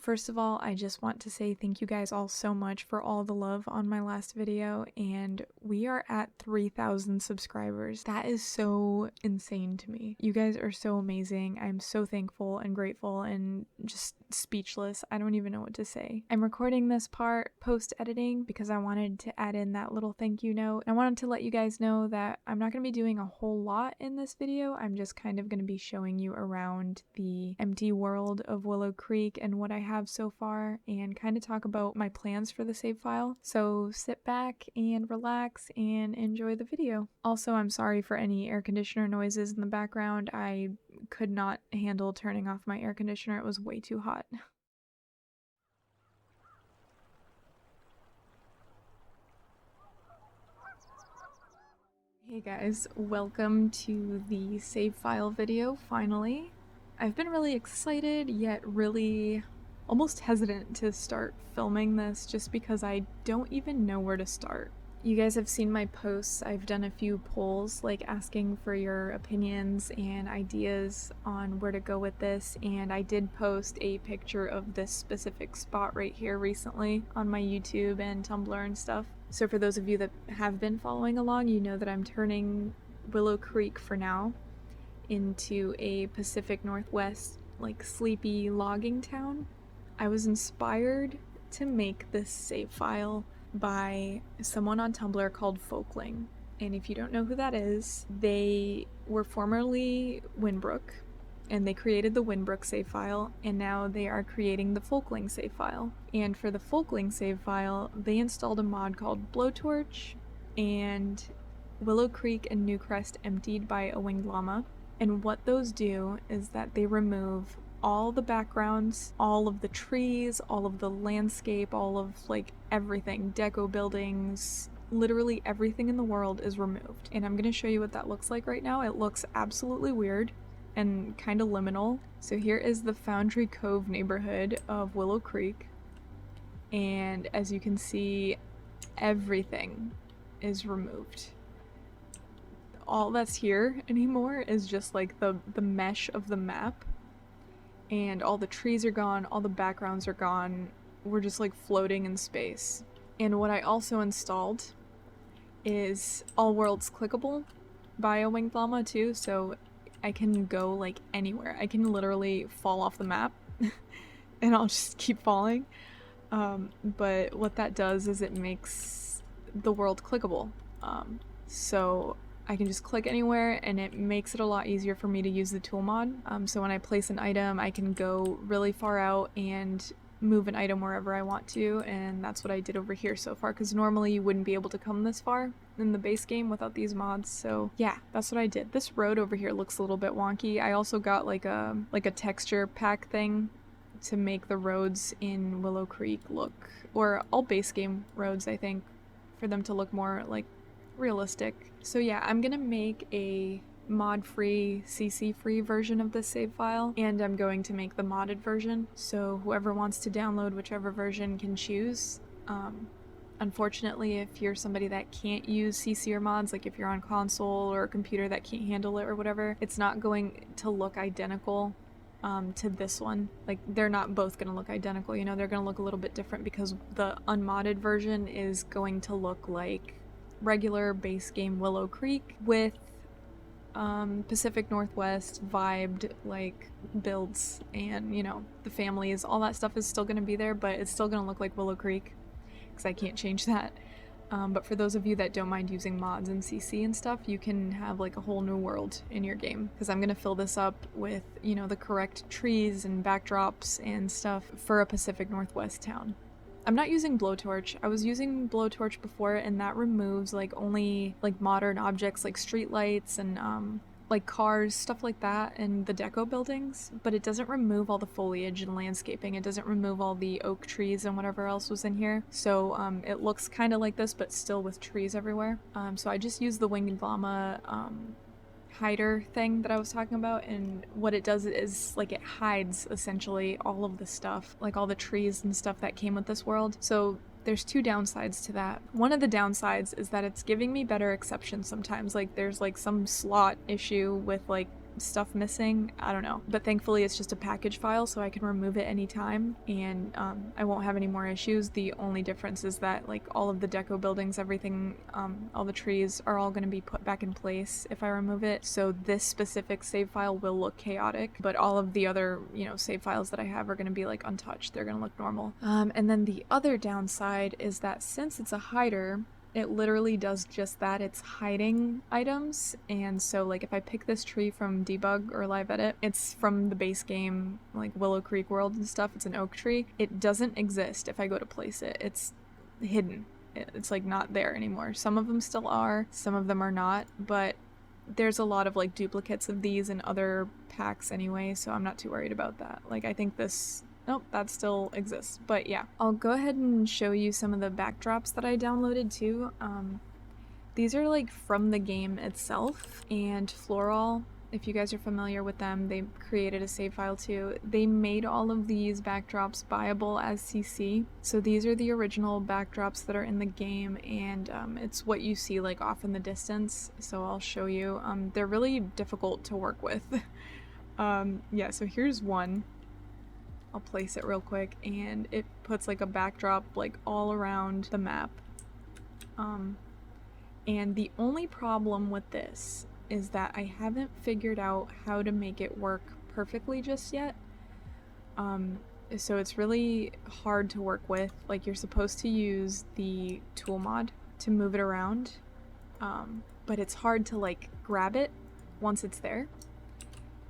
First of all, I just want to say thank you guys all so much for all the love on my last video, and we are at 3,000 subscribers. That is so insane to me. You guys are so amazing. I'm so thankful and grateful and just speechless. I don't even know what to say. I'm recording this part post-editing because I wanted to add in that little thank you note. I wanted to let you guys know that I'm not going to be doing a whole lot in this video. I'm just kind of going to be showing you around the empty world of Willow Creek and what I have so far, and kind of talk about my plans for the save file. So sit back and relax and enjoy the video. Also, I'm sorry for any air conditioner noises in the background. I could not handle turning off my air conditioner. It was way too hot. Hey guys, welcome to the save file video, finally. I've been really excited, yet really almost hesitant to start filming this just because I don't even know where to start. You guys have seen my posts. I've done a few polls, like asking for your opinions and ideas on where to go with this, and I did post a picture of this specific spot right here recently on my YouTube and Tumblr and stuff. So for those of you that have been following along, you know that I'm turning Willow Creek for now into a Pacific Northwest, like, sleepy logging town. I was inspired to make this save file by someone on Tumblr called Folkling. And if you don't know who that is, they were formerly Winbrook, and they created the Winbrook save file, and now they are creating the Folkling save file. And for the Folkling save file, they installed a mod called Blowtorch and Willow Creek and Newcrest Emptied by a Winged Llama. And what those do is that they remove all the backgrounds, all of the trees, all of the landscape, all of, like, everything, deco buildings, literally everything in the world is removed. And I'm gonna show you what that looks like right now. It looks absolutely weird and kind of liminal. So here is the Foundry Cove neighborhood of Willow Creek, and as you can see, everything is removed. All that's here anymore is just like the mesh of the map, and all the trees are gone, all the backgrounds are gone. We're just like floating in space. And what I also installed is All Worlds Clickable by a Winged Llama too, so I can go like anywhere. I can literally fall off the map and I'll just keep falling. But what that does is it makes the world clickable. So I can just click anywhere, and it makes it a lot easier for me to use the tool mod. So when I place an item, I can go really far out and move an item wherever I want to, and that's what I did over here so far, because normally you wouldn't be able to come this far in the base game without these mods. So yeah, that's what I did. This road over here looks a little bit wonky. I also got like a texture pack thing to make the roads in Willow Creek look, or all base game roads, I think, for them to look more like realistic. So yeah, I'm gonna make a mod-free, CC-free version of this save file, and I'm going to make the modded version, so whoever wants to download whichever version can choose. Unfortunately, if you're somebody that can't use CC or mods, like if you're on console or a computer that can't handle it or whatever, it's not going to look identical to this one. Like, they're not both gonna look identical, you know, they're gonna look a little bit different because the unmodded version is going to look like regular base game Willow Creek with Pacific Northwest vibed like builds, and you know, the families, all that stuff is still going to be there, but it's still going to look like Willow Creek because I can't change that. But for those of you that don't mind using mods and CC and stuff, you can have like a whole new world in your game, because I'm going to fill this up with, you know, the correct trees and backdrops and stuff for a Pacific Northwest town. I'm not using Blowtorch. I was using Blowtorch before, and that removes like only like modern objects like streetlights and like cars, stuff like that, and the deco buildings, but it doesn't remove all the foliage and landscaping. It doesn't remove all the oak trees and whatever else was in here. So it looks kind of like this, but still with trees everywhere. So I just used the Winged Llama hider thing that I was talking about, and what it does is like it hides essentially all of the stuff, like all the trees and stuff that came with this world. So there's two downsides to that. One of the downsides is that it's giving me better exceptions sometimes. Like there's like some slot issue with like stuff missing. I don't know. But thankfully it's just a package file, so I can remove it anytime, and I won't have any more issues. The only difference is that like all of the deco buildings, everything, all the trees are all going to be put back in place if I remove it. So this specific save file will look chaotic, but all of the other, you know, save files that I have are going to be like untouched. They're going to look normal. And then the other downside is that since it's a hider, it literally does just that. It's hiding items, and so like if I pick this tree from debug or live edit, it's from the base game, like Willow Creek world and stuff. It's an oak tree. It doesn't exist if I go to place it. It's hidden. It's like not there anymore. Some of them still are, some of them are not, but there's a lot of like duplicates of these in other packs anyway, so I'm not too worried about that. Like I think this, nope, that still exists. But yeah, I'll go ahead and show you some of the backdrops that I downloaded too. These are like from the game itself, and Floral, if you guys are familiar with them, they created a save file too. They made all of these backdrops buyable as CC. So these are the original backdrops that are in the game, and it's what you see like off in the distance. So I'll show you. They're really difficult to work with. Yeah, so here's one. I'll place it real quick, and it puts like a backdrop like all around the map. And the only problem with this is that I haven't figured out how to make it work perfectly just yet. So it's really hard to work with. Like you're supposed to use the tool mod to move it around, but it's hard to like grab it once it's there.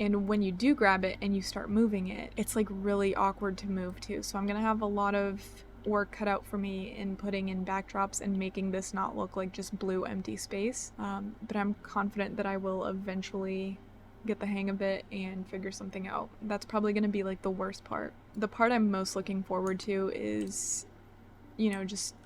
And when you do grab it and you start moving it, it's like really awkward to move too. So I'm gonna have a lot of work cut out for me in putting in backdrops and making this not look like just blue empty space. But I'm confident that I will eventually get the hang of it and figure something out. That's probably gonna be like the worst part. The part I'm most looking forward to is, you know, just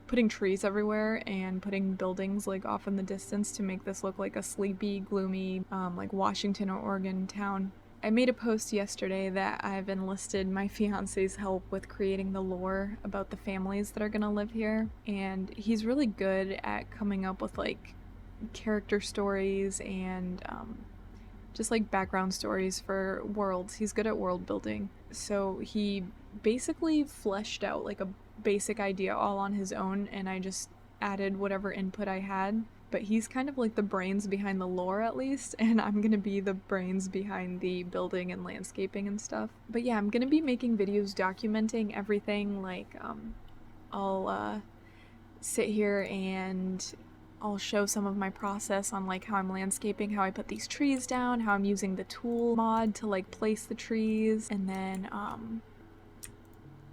putting trees everywhere and putting buildings like off in the distance to make this look like a sleepy, gloomy, like Washington or Oregon town. I made a post yesterday that I've enlisted my fiance's help with creating the lore about the families that are gonna live here, and he's really good at coming up with like character stories and just like background stories for worlds. He's good at world building. So he basically fleshed out like a basic idea all on his own, and I just added whatever input I had. But he's kind of like the brains behind the lore at least, and I'm gonna be the brains behind the building and landscaping and stuff. But yeah, I'm gonna be making videos documenting everything. Like I'll sit here and I'll show some of my process on like how I'm landscaping, how I put these trees down, how I'm using the tool mod to like place the trees, and then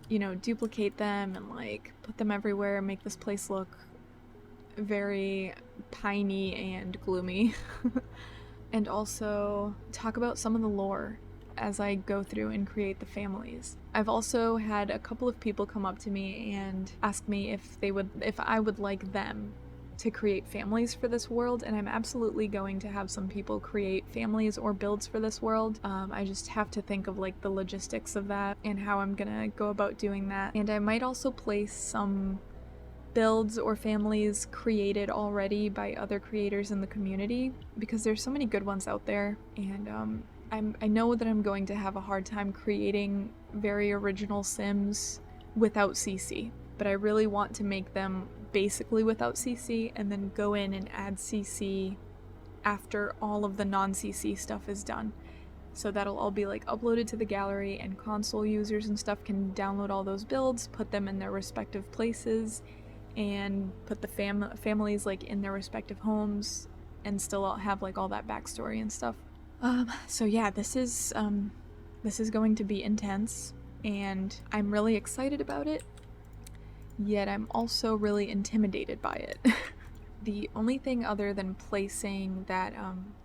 you know, duplicate them and like put them everywhere, make this place look very piney and gloomy. And also talk about some of the lore as I go through and create the families. I've also had a couple of people come up to me and ask me if I would like them to create families for this world, and I'm absolutely going to have some people create families or builds for this world. I just have to think of like the logistics of that and how I'm gonna go about doing that. And I might also place some builds or families created already by other creators in the community, because there's so many good ones out there, and I know that I'm going to have a hard time creating very original Sims without CC, but I really want to make them basically without CC and then go in and add CC after all of the non-CC stuff is done. So that'll all be like uploaded to the gallery, and console users and stuff can download all those builds, put them in their respective places, and put the families like in their respective homes, and still have like all that backstory and stuff. So yeah, this is going to be intense, and I'm really excited about it, yet I'm also really intimidated by it. The only thing other than placing that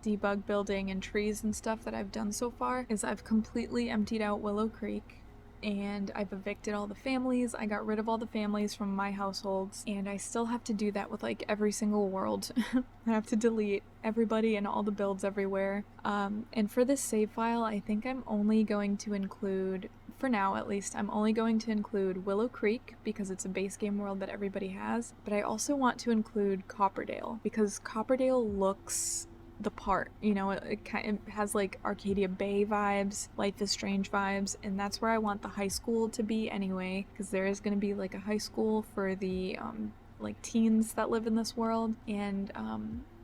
debug building and trees and stuff that I've done so far is I've completely emptied out Willow Creek, and I've evicted all the families. I got rid of all the families from my households, and I still have to do that with like every single world. I have to delete everybody and all the builds everywhere. And for this save file, I think I'm only going to include, for now at least, I'm only going to include Willow Creek because it's a base game world that everybody has, but I also want to include Copperdale because Copperdale looks the part, you know, it kind of has like Arcadia Bay vibes, Life is Strange vibes, and that's where I want the high school to be anyway, because there is going to be like a high school for the like teens that live in this world, and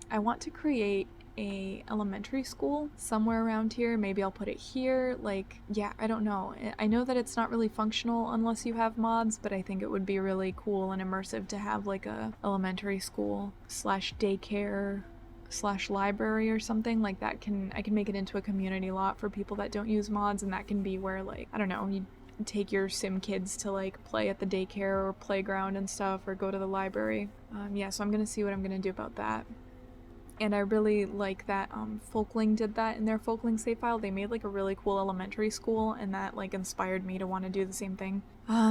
I want to create a elementary school somewhere around here. Maybe I'll put it here. Like, yeah, I don't know. I know that it's not really functional unless you have mods, but I think it would be really cool and immersive to have like a elementary school slash daycare slash library or something like that. I can make it into a community lot for people that don't use mods, and that can be where, like, I don't know, you take your sim kids to like play at the daycare or playground and stuff, or go to the library. Yeah, so I'm gonna see what I'm gonna do about that. And I really like that Folkling did that in their Folkling save file. They made like a really cool elementary school, and that like inspired me to want to do the same thing.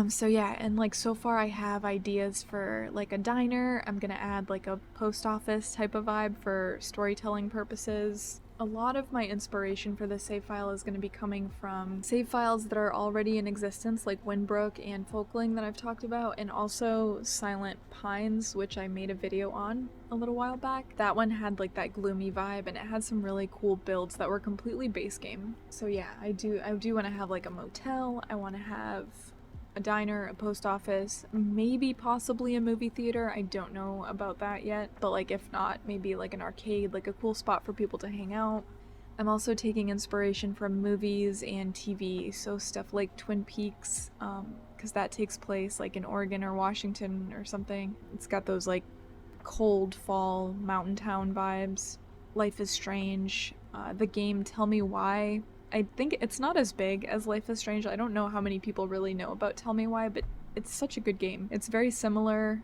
So yeah, and like so far I have ideas for like a diner. I'm gonna add like a post office type of vibe for storytelling purposes. A lot of my inspiration for this save file is going to be coming from save files that are already in existence, like Windbrook and Folkling that I've talked about, and also Silent Pines, which I made a video on a little while back. That one had like that gloomy vibe, and it had some really cool builds that were completely base game. So yeah, I do want to have like a motel. I want to have a diner, a post office, maybe possibly a movie theater. I don't know about that yet, but like if not, maybe like an arcade, like a cool spot for people to hang out. I'm also taking inspiration from movies and TV, so stuff like Twin Peaks, because that takes place like in Oregon or Washington or something. It's got those like cold fall mountain town vibes. Life is Strange, the game Tell Me Why. I think it's not as big as Life is Strange. I don't know how many people really know about Tell Me Why, but it's such a good game. It's very similar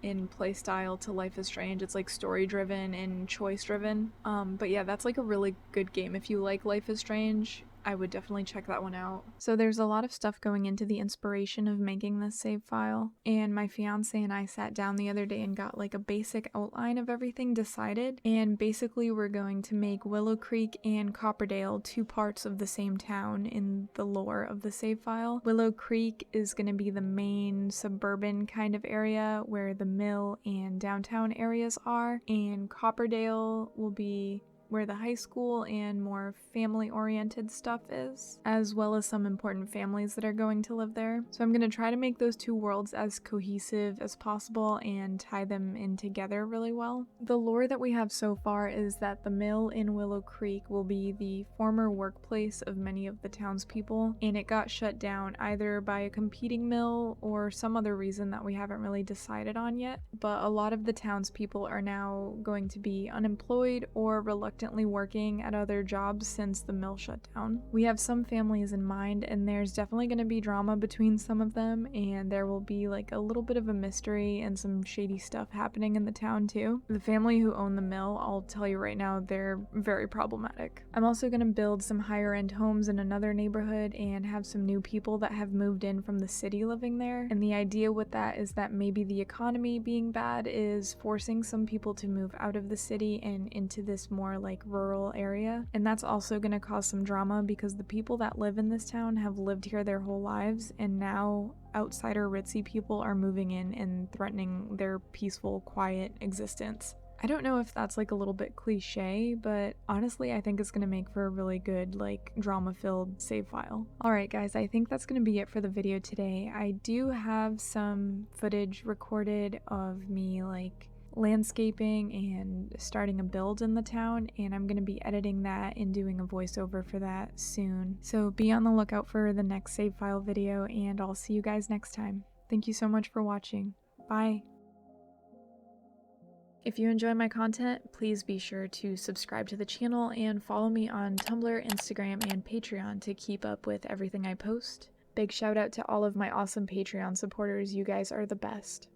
in playstyle to Life is Strange. It's like story driven and choice driven. But yeah, that's like a really good game. If you like Life is Strange, I would definitely check that one out. So there's a lot of stuff going into the inspiration of making this save file, and my fiance and I sat down the other day and got like a basic outline of everything decided, and basically we're going to make Willow Creek and Copperdale two parts of the same town in the lore of the save file. Willow Creek is going to be the main suburban kind of area where the mill and downtown areas are, and Copperdale will be where the high school and more family-oriented stuff is, as well as some important families that are going to live there. So I'm going to try to make those two worlds as cohesive as possible and tie them in together really well. The lore that we have so far is that the mill in Willow Creek will be the former workplace of many of the townspeople, and it got shut down either by a competing mill or some other reason that we haven't really decided on yet. But a lot of the townspeople are now going to be unemployed or reluctant working at other jobs since the mill shut down. We have some families in mind, and there's definitely going to be drama between some of them, and there will be like a little bit of a mystery and some shady stuff happening in the town too. The family who own the mill, I'll tell you right now, they're very problematic. I'm also going to build some higher end homes in another neighborhood and have some new people that have moved in from the city living there, and the idea with that is that maybe the economy being bad is forcing some people to move out of the city and into this more like rural area, and that's also going to cause some drama because the people that live in this town have lived here their whole lives, and now outsider ritzy people are moving in and threatening their peaceful, quiet existence. I don't know if that's like a little bit cliche, but honestly I think it's going to make for a really good like drama-filled save file. Alright guys, I think that's going to be it for the video today. I do have some footage recorded of me like landscaping and starting a build in the town, and I'm going to be editing that and doing a voiceover for that soon. So be on the lookout for the next save file video, and I'll see you guys next time. Thank you so much for watching. Bye! If you enjoy my content, please be sure to subscribe to the channel and follow me on Tumblr, Instagram, and Patreon to keep up with everything I post. Big shout out to all of my awesome Patreon supporters, you guys are the best.